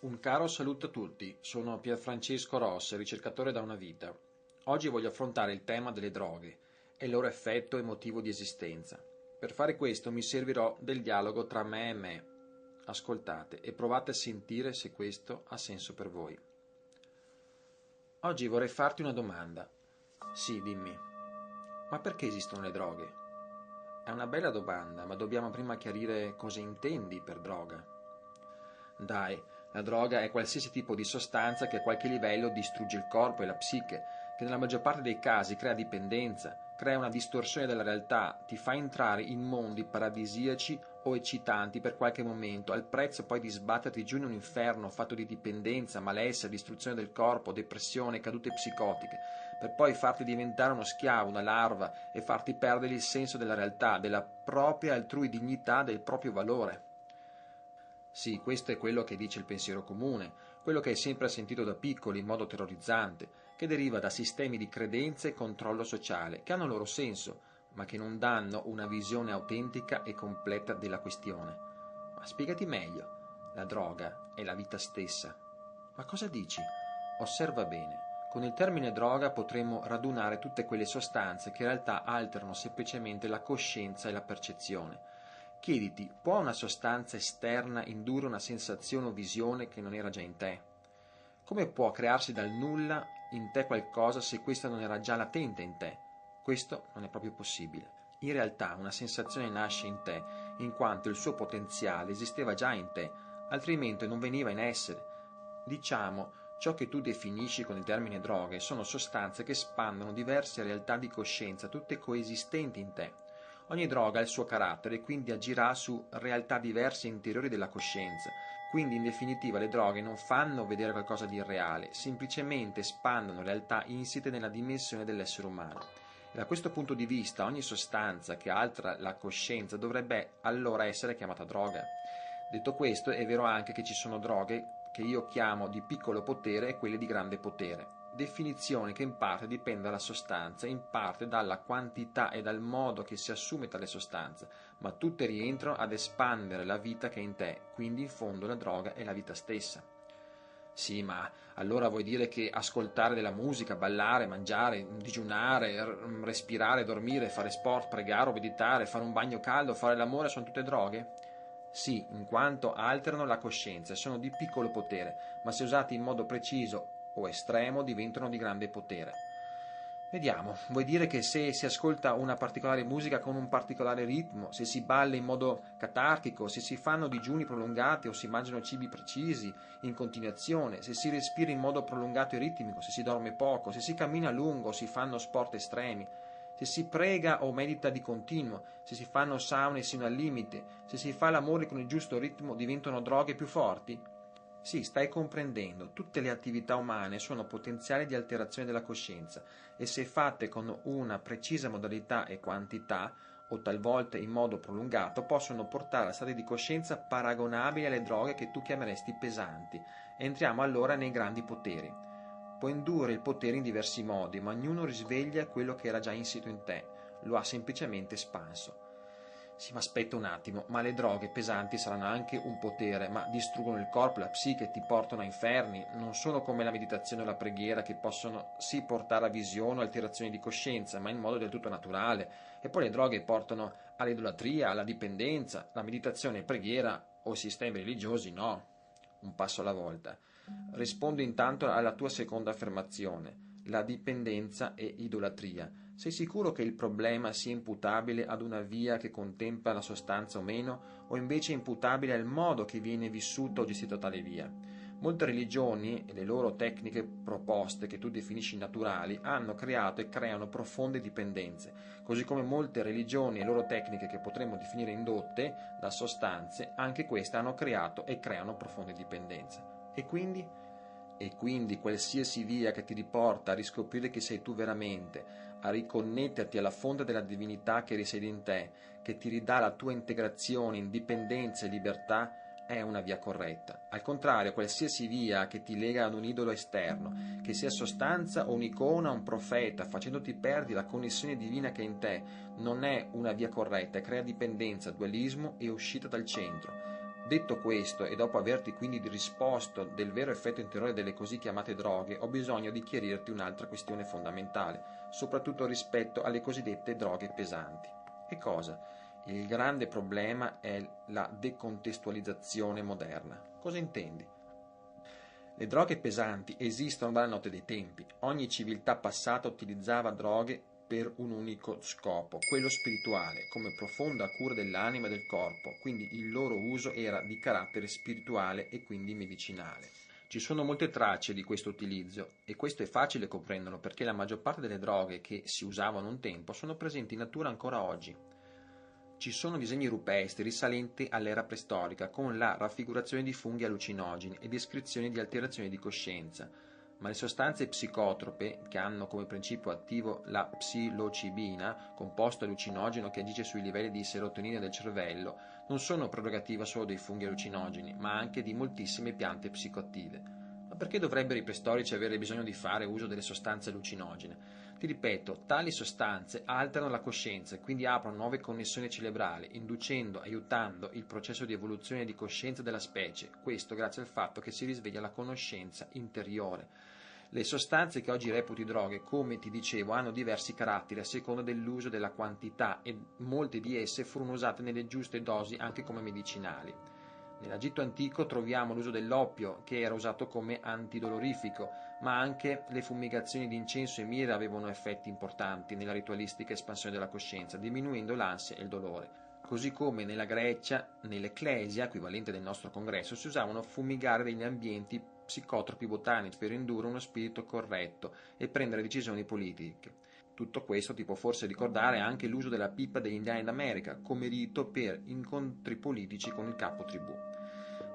Un caro saluto a tutti, sono Pierfrancesco Ross, ricercatore da una vita. Oggi voglio affrontare il tema delle droghe e il loro effetto e motivo di esistenza. Per fare questo mi servirò del dialogo tra me e me. Ascoltate e provate a sentire se questo ha senso per voi. Oggi vorrei farti una domanda. Sì, dimmi. Ma perché esistono le droghe? È una bella domanda, ma dobbiamo prima chiarire cosa intendi per droga. Dai, la droga è qualsiasi tipo di sostanza che a qualche livello distrugge il corpo e la psiche, che nella maggior parte dei casi crea dipendenza, crea una distorsione della realtà, ti fa entrare in mondi paradisiaci o eccitanti per qualche momento, al prezzo poi di sbatterti giù in un inferno fatto di dipendenza, malessere, distruzione del corpo, depressione, cadute psicotiche, per poi farti diventare uno schiavo, una larva e farti perdere il senso della realtà, della propria altrui dignità, del proprio valore. Sì, questo è quello che dice il pensiero comune, quello che hai sempre sentito da piccoli in modo terrorizzante, che deriva da sistemi di credenze e controllo sociale, che hanno il loro senso, ma che non danno una visione autentica e completa della questione. Ma spiegati meglio. La droga è la vita stessa. Ma cosa dici? Osserva bene. Con il termine droga potremmo radunare tutte quelle sostanze che in realtà alterano semplicemente la coscienza e la percezione. Chiediti, può una sostanza esterna indurre una sensazione o visione che non era già in te? Come può crearsi dal nulla in te qualcosa se questa non era già latente in te? Questo non è proprio possibile. In realtà una sensazione nasce in te in quanto il suo potenziale esisteva già in te, altrimenti non veniva in essere. Diciamo, ciò che tu definisci con il termine droghe sono sostanze che espandono diverse realtà di coscienza, tutte coesistenti in te. Ogni droga ha il suo carattere e quindi agirà su realtà diverse interiori della coscienza. Quindi in definitiva le droghe non fanno vedere qualcosa di irreale, semplicemente espandono realtà insite nella dimensione dell'essere umano. E da questo punto di vista ogni sostanza che altera la coscienza dovrebbe allora essere chiamata droga. Detto questo, è vero anche che ci sono droghe che io chiamo di piccolo potere e quelle di grande potere. Definizione che in parte dipende dalla sostanza, in parte dalla quantità e dal modo che si assume tale sostanza, ma tutte rientrano ad espandere la vita che è in te, quindi in fondo la droga è la vita stessa. Sì, ma allora vuoi dire che ascoltare della musica, ballare, mangiare, digiunare, respirare, dormire, fare sport, pregare o meditare, fare un bagno caldo, fare l'amore sono tutte droghe? Sì, in quanto alterano la coscienza e sono di piccolo potere, ma se usati in modo preciso o estremo diventano di grande potere. Vediamo, vuoi dire che se si ascolta una particolare musica con un particolare ritmo, se si balla in modo catartico, se si fanno digiuni prolungati o si mangiano cibi precisi in continuazione, se si respira in modo prolungato e ritmico, se si dorme poco, se si cammina a lungo o si fanno sport estremi, se si prega o medita di continuo, se si fanno saune sino al limite, se si fa l'amore con il giusto ritmo diventano droghe più forti? Sì, stai comprendendo, tutte le attività umane sono potenziali di alterazione della coscienza e se fatte con una precisa modalità e quantità, o talvolta in modo prolungato, possono portare a stati di coscienza paragonabili alle droghe che tu chiameresti pesanti. Entriamo allora nei grandi poteri. Puoi indurre il potere in diversi modi, ma ognuno risveglia quello che era già insito in te, lo ha semplicemente espanso. Sì, ma aspetta un attimo, ma le droghe pesanti saranno anche un potere, ma distruggono il corpo, la psiche, ti portano a inferni, non sono come la meditazione o la preghiera che possono sì portare a visione o alterazioni di coscienza, ma in modo del tutto naturale. E poi le droghe portano all'idolatria, alla dipendenza, la meditazione e preghiera o sistemi religiosi no. Un passo alla volta. Rispondo intanto alla tua seconda affermazione, la dipendenza e idolatria. Sei sicuro che il problema sia imputabile ad una via che contempla la sostanza o meno, o invece imputabile al modo che viene vissuta o gestita tale via? Molte religioni e le loro tecniche proposte, che tu definisci naturali, hanno creato e creano profonde dipendenze, così come molte religioni e le loro tecniche che potremmo definire indotte da sostanze, anche queste hanno creato e creano profonde dipendenze. E quindi? E quindi qualsiasi via che ti riporta a riscoprire chi sei tu veramente, a riconnetterti alla fonte della divinità che risiede in te, che ti ridà la tua integrazione, indipendenza e libertà, è una via corretta. Al contrario, qualsiasi via che ti lega ad un idolo esterno, che sia sostanza o un'icona o un profeta, facendoti perdere la connessione divina che è in te, non è una via corretta, crea dipendenza, dualismo e uscita dal centro. Detto questo, e dopo averti quindi risposto del vero effetto interiore delle così chiamate droghe, ho bisogno di chiarirti un'altra questione fondamentale, soprattutto rispetto alle cosiddette droghe pesanti. E cosa? Il grande problema è la decontestualizzazione moderna. Cosa intendi? Le droghe pesanti esistono dalla notte dei tempi. Ogni civiltà passata utilizzava droghe per un unico scopo, quello spirituale, come profonda cura dell'anima e del corpo, quindi il loro uso era di carattere spirituale e quindi medicinale. Ci sono molte tracce di questo utilizzo e questo è facile comprenderlo perché la maggior parte delle droghe che si usavano un tempo sono presenti in natura ancora oggi. Ci sono disegni rupestri risalenti all'era preistorica con la raffigurazione di funghi allucinogeni e descrizioni di alterazioni di coscienza, ma le sostanze psicotrope, che hanno come principio attivo la psilocibina, composto allucinogeno che agisce sui livelli di serotonina del cervello, non sono prerogativa solo dei funghi allucinogeni, ma anche di moltissime piante psicoattive. Ma perché dovrebbero i preistorici avere bisogno di fare uso delle sostanze allucinogene? Ti ripeto, tali sostanze alterano la coscienza e quindi aprono nuove connessioni cerebrali, aiutando il processo di evoluzione di coscienza della specie, questo grazie al fatto che si risveglia la conoscenza interiore. Le sostanze che oggi reputi droghe, come ti dicevo, hanno diversi caratteri a seconda dell'uso e della quantità e molte di esse furono usate nelle giuste dosi anche come medicinali. Nell'Egitto antico troviamo l'uso dell'oppio, che era usato come antidolorifico, ma anche le fumigazioni di incenso e mirra avevano effetti importanti nella ritualistica espansione della coscienza, diminuendo l'ansia e il dolore. Così come nella Grecia, nell'Ecclesia, equivalente del nostro congresso, si usavano fumigare degli ambienti psicotropi botanici per indurre uno spirito corretto e prendere decisioni politiche. Tutto questo ti può forse ricordare anche l'uso della pipa degli indiani d'America come rito per incontri politici con il capo tribù.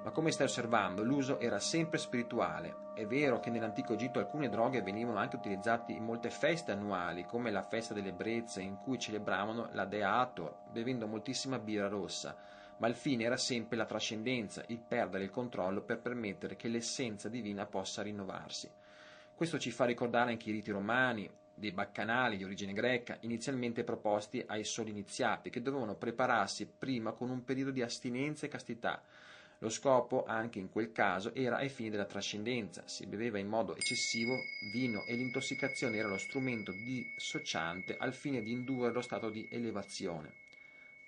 Ma come stai osservando, l'uso era sempre spirituale. È vero che nell'antico Egitto alcune droghe venivano anche utilizzate in molte feste annuali, come la festa delle brezze, in cui celebravano la dea Hathor, bevendo moltissima birra rossa, ma il fine era sempre la trascendenza, il perdere il controllo per permettere che l'essenza divina possa rinnovarsi. Questo ci fa ricordare anche i riti romani, dei baccanali di origine greca, inizialmente proposti ai soli iniziati, che dovevano prepararsi prima con un periodo di astinenza e castità. Lo scopo, anche in quel caso, era ai fini della trascendenza. Si beveva in modo eccessivo vino e l'intossicazione era lo strumento dissociante al fine di indurre lo stato di elevazione.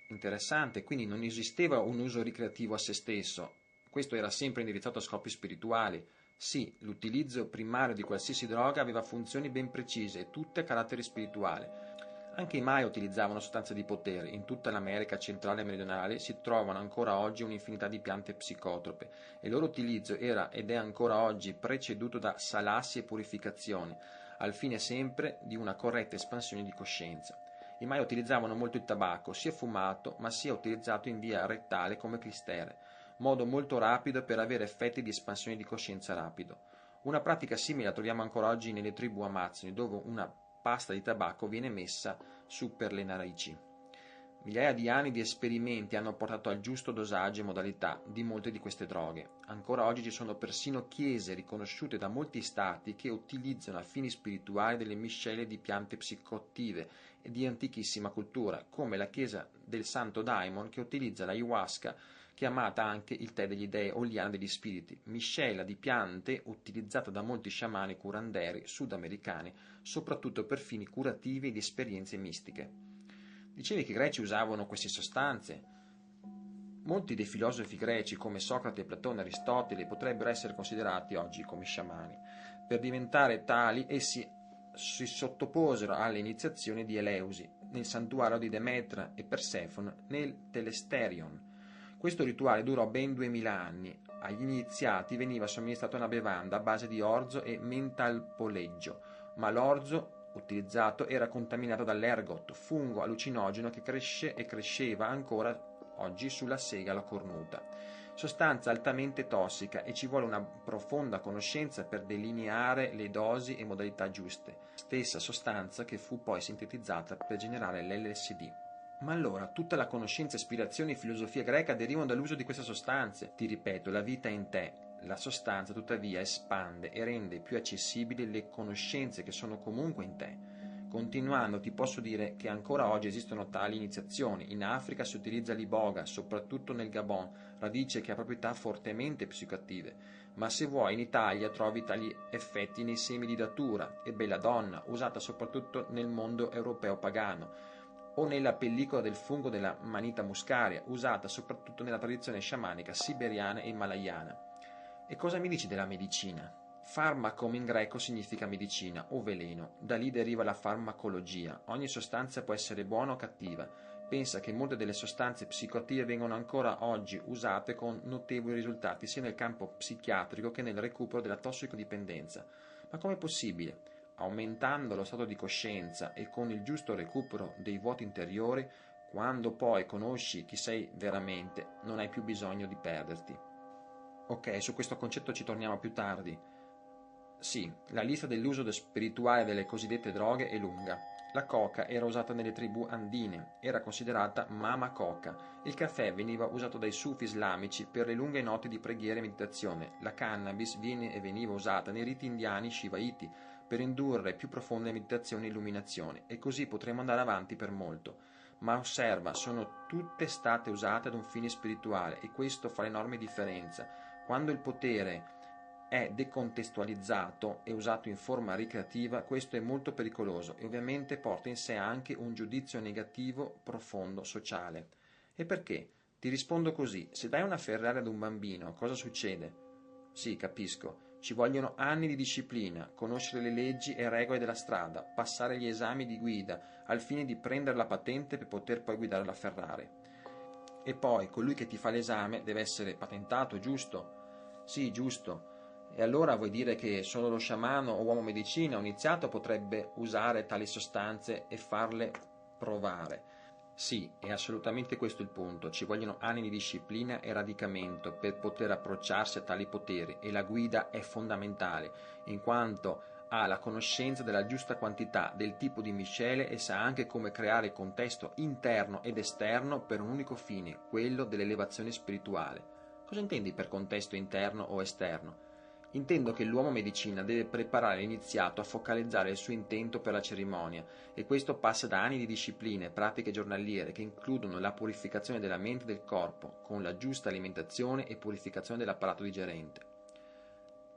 Interessante, quindi non esisteva un uso ricreativo a se stesso. Questo era sempre indirizzato a scopi spirituali. Sì, l'utilizzo primario di qualsiasi droga aveva funzioni ben precise, tutte a carattere spirituale. Anche i Maya utilizzavano sostanze di potere. In tutta l'America centrale e meridionale si trovano ancora oggi un'infinità di piante psicotrope e il loro utilizzo era ed è ancora oggi preceduto da salassi e purificazioni, al fine sempre di una corretta espansione di coscienza. I Maya utilizzavano molto il tabacco, sia fumato ma sia utilizzato in via rettale come clistere, modo molto rapido per avere effetti di espansione di coscienza rapido. Una pratica simile la troviamo ancora oggi nelle tribù amazzoni, dove una pasta di tabacco viene messa su per le narici. Migliaia di anni di esperimenti hanno portato al giusto dosaggio e modalità di molte di queste droghe. Ancora oggi ci sono persino chiese riconosciute da molti stati che utilizzano a fini spirituali delle miscele di piante psicoattive e di antichissima cultura, come la chiesa del Santo Daimon che utilizza l'ayahuasca, chiamata anche il tè degli dei o liana degli spiriti, miscela di piante utilizzata da molti sciamani curanderi sudamericani, soprattutto per fini curativi e di esperienze mistiche. Dicevi che i greci usavano queste sostanze. Molti dei filosofi greci come Socrate, Platone e Aristotele potrebbero essere considerati oggi come sciamani. Per diventare tali essi si sottoposero alle iniziazioni di Eleusi nel santuario di Demetra e Persefone nel Telesterion. Questo rituale durò ben 2000 anni. Agli iniziati veniva somministrata una bevanda a base di orzo e mentalpoleggio, ma l'orzo utilizzato era contaminato dall'ergot, fungo allucinogeno che cresce e cresceva ancora oggi sulla segala cornuta. Sostanza altamente tossica e ci vuole una profonda conoscenza per delineare le dosi e modalità giuste. Stessa sostanza che fu poi sintetizzata per generare l'LSD. Ma allora tutta la conoscenza, ispirazione e filosofia greca derivano dall'uso di queste sostanze. Ti ripeto, la vita è in te. La sostanza tuttavia espande e rende più accessibili le conoscenze che sono comunque in te. Continuando, ti posso dire che ancora oggi esistono tali iniziazioni. In Africa si utilizza l'iboga, soprattutto nel Gabon, radice che ha proprietà fortemente psicoattive. Ma se vuoi, in Italia trovi tali effetti nei semi di datura e belladonna, usata soprattutto nel mondo europeo pagano, o nella pellicola del fungo della Manita muscaria, usata soprattutto nella tradizione sciamanica siberiana e himalayana. E cosa mi dici della medicina? Farmacom in greco significa medicina o veleno, da lì deriva la farmacologia. Ogni sostanza può essere buona o cattiva. Pensa che molte delle sostanze psicoattive vengono ancora oggi usate con notevoli risultati sia nel campo psichiatrico che nel recupero della tossicodipendenza. Ma com'è possibile? Aumentando lo stato di coscienza e con il giusto recupero dei vuoti interiori, quando poi conosci chi sei veramente, non hai più bisogno di perderti. Ok, su questo concetto ci torniamo più tardi. Sì, la lista dell'uso spirituale delle cosiddette droghe è lunga. La coca era usata nelle tribù andine, era considerata mama coca. Il caffè veniva usato dai sufi islamici per le lunghe notti di preghiera e meditazione. La cannabis veniva usata nei riti indiani shivaiti per indurre più profonde meditazioni e illuminazione, e così potremo andare avanti per molto. Ma osserva, sono tutte state usate ad un fine spirituale e questo fa l'enorme differenza. Quando il potere è decontestualizzato e usato in forma ricreativa, questo è molto pericoloso e ovviamente porta in sé anche un giudizio negativo profondo sociale. E perché? Ti rispondo così: se dai una Ferrari ad un bambino, cosa succede? Sì, capisco, ci vogliono anni di disciplina, conoscere le leggi e regole della strada, passare gli esami di guida al fine di prendere la patente per poter poi guidare la Ferrari. E poi colui che ti fa l'esame deve essere patentato, giusto? Sì, giusto. E allora vuoi dire che solo lo sciamano o uomo medicina o iniziato potrebbe usare tali sostanze e farle provare? Sì, è assolutamente questo il punto. Ci vogliono anni di disciplina e radicamento per poter approcciarsi a tali poteri e la guida è fondamentale, in quanto ha la conoscenza della giusta quantità, del tipo di miscele e sa anche come creare il contesto interno ed esterno per un unico fine, quello dell'elevazione spirituale. Cosa intendi per contesto interno o esterno? Intendo che l'uomo medicina deve preparare l'iniziato a focalizzare il suo intento per la cerimonia e questo passa da anni di discipline e pratiche giornaliere che includono la purificazione della mente e del corpo con la giusta alimentazione e purificazione dell'apparato digerente.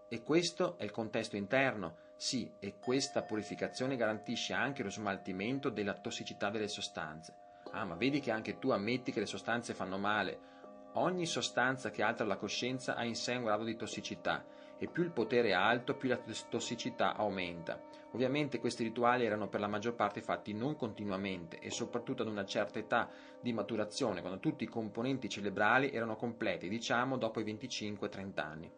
E questo è il contesto interno? Sì, e questa purificazione garantisce anche lo smaltimento della tossicità delle sostanze. Ah, ma vedi che anche tu ammetti che le sostanze fanno male. Ogni sostanza che altera la coscienza ha in sé un grado di tossicità e più il potere è alto, più la tossicità aumenta. Ovviamente questi rituali erano per la maggior parte fatti non continuamente e soprattutto ad una certa età di maturazione, quando tutti i componenti cerebrali erano completi, diciamo dopo i 25-30 anni.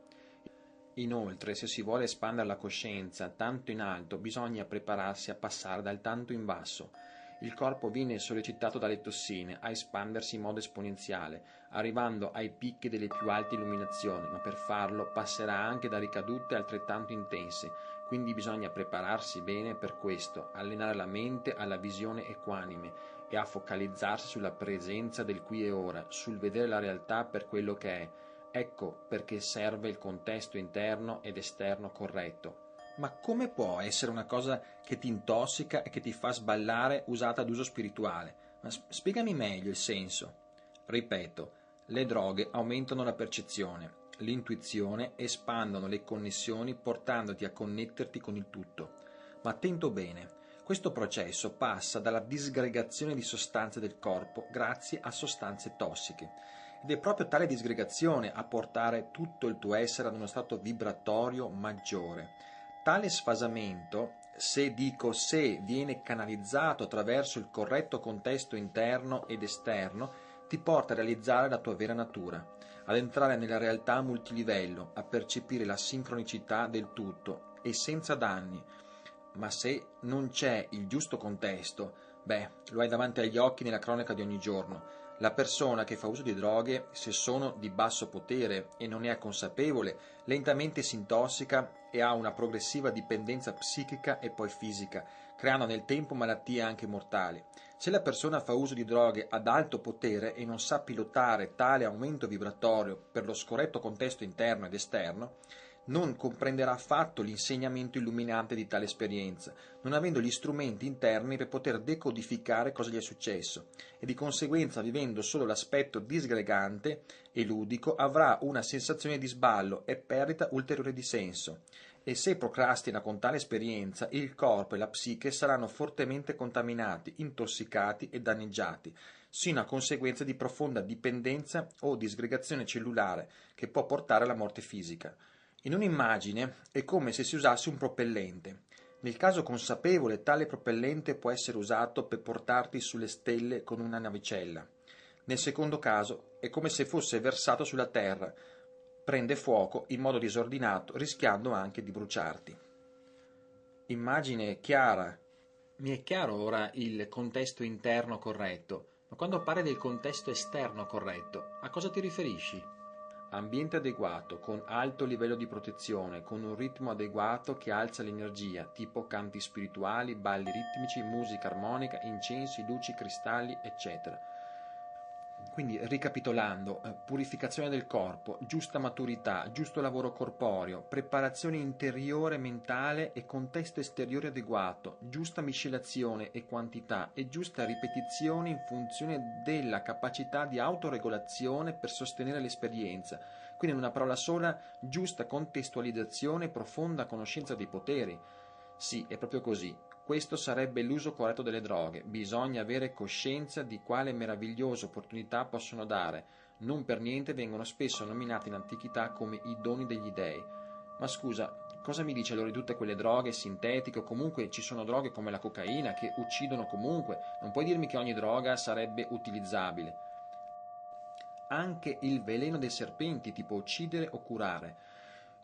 Inoltre, se si vuole espandere la coscienza tanto in alto, bisogna prepararsi a passare dal tanto in basso. Il corpo viene sollecitato dalle tossine a espandersi in modo esponenziale, arrivando ai picchi delle più alte illuminazioni, ma per farlo passerà anche da ricadute altrettanto intense, quindi bisogna prepararsi bene per questo, allenare la mente alla visione equanime e a focalizzarsi sulla presenza del qui e ora, sul vedere la realtà per quello che è. Ecco perché serve il contesto interno ed esterno corretto. Ma come può essere una cosa che ti intossica e che ti fa sballare usata ad uso spirituale? Ma spiegami meglio il senso. Ripeto, le droghe aumentano la percezione, l'intuizione, espandono le connessioni portandoti a connetterti con il tutto. Ma attento bene, questo processo passa dalla disgregazione di sostanze del corpo grazie a sostanze tossiche. Ed è proprio tale disgregazione a portare tutto il tuo essere ad uno stato vibratorio maggiore. Tale sfasamento, se viene canalizzato attraverso il corretto contesto interno ed esterno, ti porta a realizzare la tua vera natura, ad entrare nella realtà multilivello, a percepire la sincronicità del tutto e senza danni. Ma se non c'è il giusto contesto, lo hai davanti agli occhi nella cronaca di ogni giorno. La persona che fa uso di droghe, se sono di basso potere e non ne è consapevole, lentamente si intossica e ha una progressiva dipendenza psichica e poi fisica, creando nel tempo malattie anche mortali. Se la persona fa uso di droghe ad alto potere e non sa pilotare tale aumento vibratorio per lo scorretto contesto interno ed esterno, non comprenderà affatto l'insegnamento illuminante di tale esperienza, non avendo gli strumenti interni per poter decodificare cosa gli è successo, e di conseguenza, vivendo solo l'aspetto disgregante e ludico, avrà una sensazione di sballo e perdita ulteriore di senso. E se procrastina con tale esperienza, il corpo e la psiche saranno fortemente contaminati, intossicati e danneggiati, sino a conseguenza di profonda dipendenza o disgregazione cellulare che può portare alla morte fisica. In un'immagine è come se si usasse un propellente. Nel caso consapevole, tale propellente può essere usato per portarti sulle stelle con una navicella. Nel secondo caso è come se fosse versato sulla terra, prende fuoco in modo disordinato, rischiando anche di bruciarti. Immagine chiara. Mi è chiaro ora il contesto interno corretto, ma quando parli del contesto esterno corretto, a cosa ti riferisci? Ambiente adeguato, con alto livello di protezione, con un ritmo adeguato che alza l'energia, tipo canti spirituali, balli ritmici, musica armonica, incensi, luci, cristalli, eccetera. Quindi, ricapitolando, purificazione del corpo, giusta maturità, giusto lavoro corporeo, preparazione interiore mentale e contesto esteriore adeguato, giusta miscelazione e quantità e giusta ripetizione in funzione della capacità di autoregolazione per sostenere l'esperienza. Quindi, in una parola sola, giusta contestualizzazione e profonda conoscenza dei poteri. Sì, è proprio così. Questo sarebbe l'uso corretto delle droghe. Bisogna avere coscienza di quale meravigliosa opportunità possono dare. Non per niente vengono spesso nominati in antichità come i doni degli dei. Ma scusa, cosa mi dice allora di tutte quelle droghe sintetiche o comunque ci sono droghe come la cocaina che uccidono comunque? Non puoi dirmi che ogni droga sarebbe utilizzabile. Anche il veleno dei serpenti ti può uccidere o curare.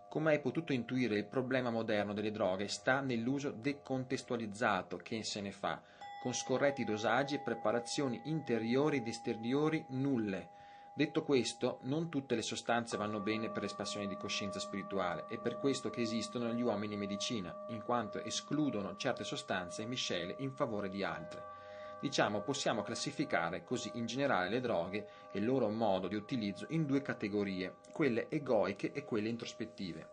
Come hai potuto intuire, il problema moderno delle droghe sta nell'uso decontestualizzato che se ne fa, con scorretti dosaggi e preparazioni interiori ed esteriori nulle. Detto questo, non tutte le sostanze vanno bene per l'espansione di coscienza spirituale, è per questo che esistono gli uomini in medicina, in quanto escludono certe sostanze e miscele in favore di altre. Diciamo, possiamo classificare così in generale le droghe e il loro modo di utilizzo in due categorie, quelle egoiche e quelle introspettive.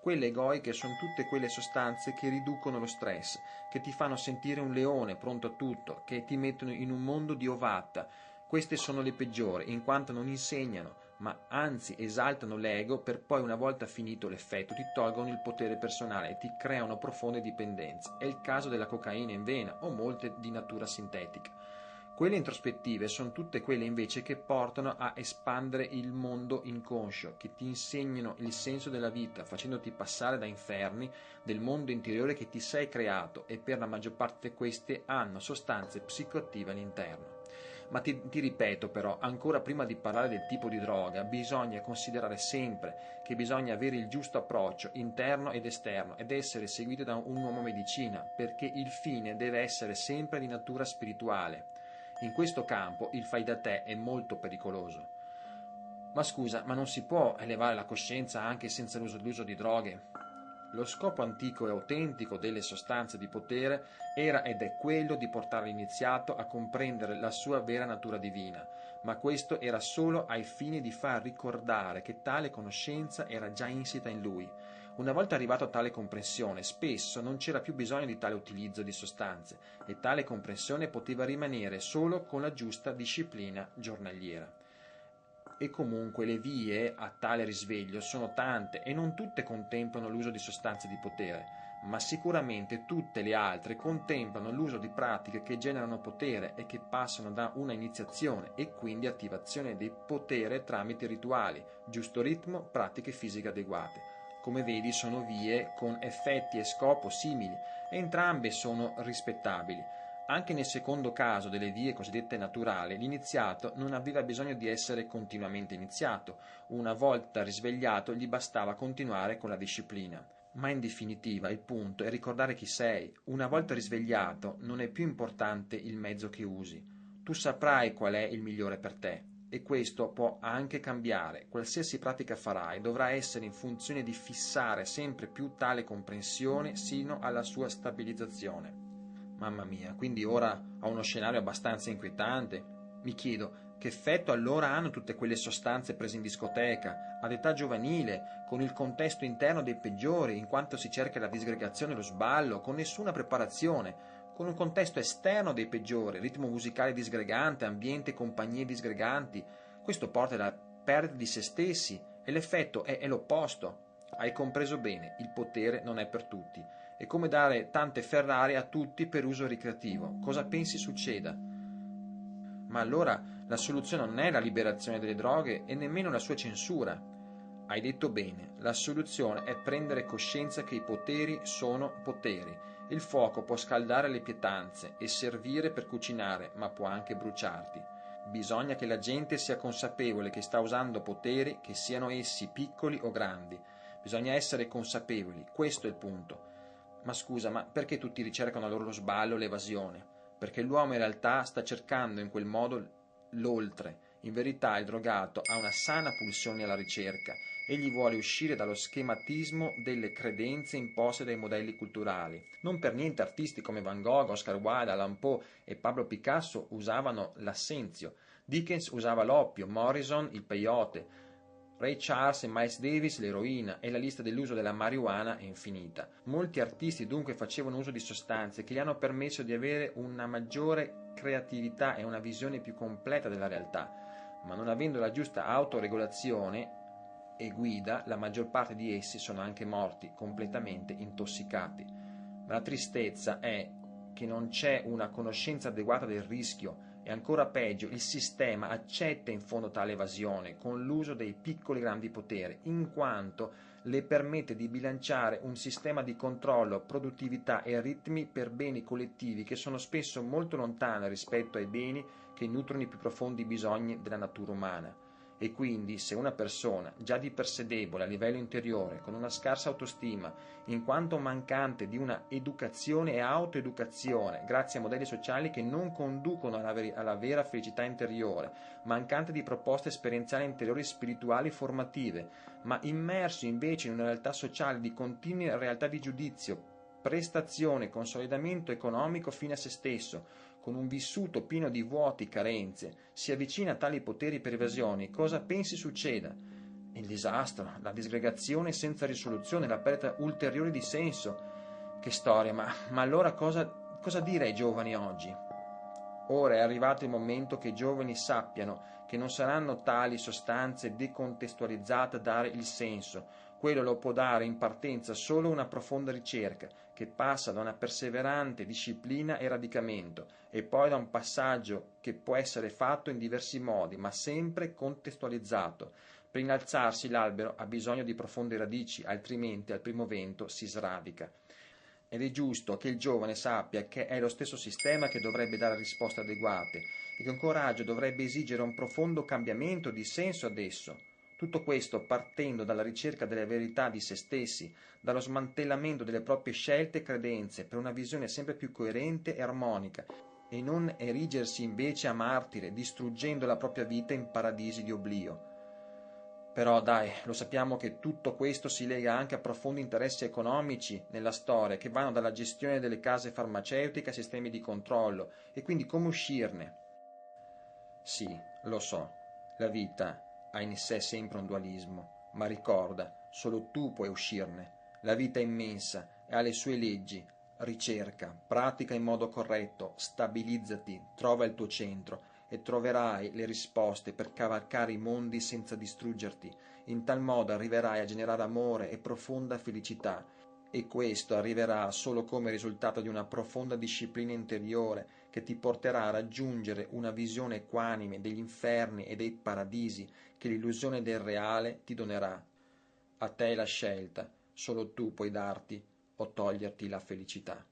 Quelle egoiche sono tutte quelle sostanze che riducono lo stress, che ti fanno sentire un leone pronto a tutto, che ti mettono in un mondo di ovatta. Queste sono le peggiori, in quanto non insegnano, ma anzi esaltano l'ego per poi, una volta finito l'effetto, ti tolgono il potere personale e ti creano profonde dipendenze. È il caso della cocaina in vena o molte di natura sintetica. Quelle introspettive sono tutte quelle invece che portano a espandere il mondo inconscio, che ti insegnano il senso della vita, facendoti passare da inferni del mondo interiore che ti sei creato, e per la maggior parte queste hanno sostanze psicoattive all'interno. Ma ti ripeto però, ancora prima di parlare del tipo di droga, bisogna considerare sempre che bisogna avere il giusto approccio interno ed esterno ed essere seguiti da un uomo medicina, perché il fine deve essere sempre di natura spirituale. In questo campo il fai da te è molto pericoloso. Ma scusa, ma non si può elevare la coscienza anche senza l'uso di droghe? Lo scopo antico e autentico delle sostanze di potere era ed è quello di portare l'iniziato a comprendere la sua vera natura divina, ma questo era solo ai fini di far ricordare che tale conoscenza era già insita in lui. Una volta arrivato a tale comprensione, spesso non c'era più bisogno di tale utilizzo di sostanze e tale comprensione poteva rimanere solo con la giusta disciplina giornaliera. E comunque le vie a tale risveglio sono tante e non tutte contemplano l'uso di sostanze di potere, ma sicuramente tutte le altre contemplano l'uso di pratiche che generano potere e che passano da una iniziazione e quindi attivazione del potere tramite rituali, giusto ritmo, pratiche fisiche adeguate. Come vedi, sono vie con effetti e scopo simili e entrambe sono rispettabili. Anche nel secondo caso delle vie cosiddette naturali, l'iniziato non aveva bisogno di essere continuamente iniziato. Una volta risvegliato gli bastava continuare con la disciplina. Ma in definitiva il punto è ricordare chi sei. Una volta risvegliato non è più importante il mezzo che usi. Tu saprai qual è il migliore per te. E questo può anche cambiare. Qualsiasi pratica farai dovrà essere in funzione di fissare sempre più tale comprensione sino alla sua stabilizzazione. Mamma mia, quindi ora ho uno scenario abbastanza inquietante. Mi chiedo, Che effetto allora hanno tutte quelle sostanze prese in discoteca, ad età giovanile, con il contesto interno dei peggiori, in quanto si cerca la disgregazione e lo sballo, con nessuna preparazione, con un contesto esterno dei peggiori, ritmo musicale disgregante, ambiente e compagnie disgreganti. Questo porta alla perdita di se stessi e l'effetto è l'opposto. Hai compreso bene, il potere non è per tutti. È come dare tante Ferrari a tutti per uso ricreativo. Cosa pensi succeda? Ma allora la soluzione non è la liberazione delle droghe e nemmeno la sua censura. Hai detto bene, la soluzione è prendere coscienza che i poteri sono poteri. Il fuoco può scaldare le pietanze e servire per cucinare, ma può anche bruciarti. Bisogna che la gente sia consapevole che sta usando poteri, che siano essi piccoli o grandi. Bisogna essere consapevoli, questo è il punto. Ma scusa, ma perché tutti ricercano allora lo sballo, l'evasione? Perché l'uomo in realtà sta cercando in quel modo l'oltre. In verità il drogato ha una sana pulsione alla ricerca. Egli vuole uscire dallo schematismo delle credenze imposte dai modelli culturali. Non per niente artisti come Van Gogh, Oscar Wilde, Allan Poe e Pablo Picasso usavano l'assenzio. Dickens usava l'oppio, Morrison il peyote, Ray Charles e Miles Davis l'eroina, e la lista dell'uso della marijuana è infinita. Molti artisti dunque facevano uso di sostanze che gli hanno permesso di avere una maggiore creatività e una visione più completa della realtà, ma non avendo la giusta autoregolazione e guida, la maggior parte di essi sono anche morti, completamente intossicati. Ma la tristezza è che non c'è una conoscenza adeguata del rischio e ancora peggio, il sistema accetta in fondo tale evasione con l'uso dei piccoli grandi poteri, in quanto le permette di bilanciare un sistema di controllo, produttività e ritmi per beni collettivi che sono spesso molto lontani rispetto ai beni che nutrono i più profondi bisogni della natura umana. E quindi se una persona, già di per sé debole a livello interiore, con una scarsa autostima, in quanto mancante di una educazione e autoeducazione, grazie a modelli sociali che non conducono alla vera felicità interiore, mancante di proposte esperienziali interiori spirituali formative, ma immerso invece in una realtà sociale di continua realtà di giudizio, prestazione, consolidamento economico fine a se stesso, con un vissuto pieno di vuoti, carenze, si avvicina a tali poteri per evasioni, cosa pensi succeda? Il disastro, la disgregazione senza risoluzione, la perdita ulteriore di senso. Che storia, ma allora cosa dire ai giovani oggi? Ora è arrivato il momento che i giovani sappiano che non saranno tali sostanze decontestualizzate a dare il senso. Quello lo può dare in partenza solo una profonda ricerca, che passa da una perseverante disciplina e radicamento, e poi da un passaggio che può essere fatto in diversi modi, ma sempre contestualizzato. Per innalzarsi l'albero ha bisogno di profonde radici, altrimenti al primo vento si sradica. Ed è giusto che il giovane sappia che è lo stesso sistema che dovrebbe dare risposte adeguate e che un coraggio dovrebbe esigere un profondo cambiamento di senso ad esso. Tutto questo partendo dalla ricerca delle verità di se stessi, dallo smantellamento delle proprie scelte e credenze per una visione sempre più coerente e armonica, e non erigersi invece a martire, distruggendo la propria vita in paradisi di oblio. Però dai, lo sappiamo che tutto questo si lega anche a profondi interessi economici nella storia, che vanno dalla gestione delle case farmaceutiche a sistemi di controllo, e quindi come uscirne? Sì, lo so, la vita ha in sé sempre un dualismo, ma ricorda, solo tu puoi uscirne. La vita è immensa e ha le sue leggi. Ricerca, pratica in modo corretto, stabilizzati, trova il tuo centro e troverai le risposte per cavalcare i mondi senza distruggerti. In tal modo arriverai a generare amore e profonda felicità, e questo arriverà solo come risultato di una profonda disciplina interiore che ti porterà a raggiungere una visione equanime degli inferni e dei paradisi che l'illusione del reale ti donerà. A te la scelta, solo tu puoi darti o toglierti la felicità.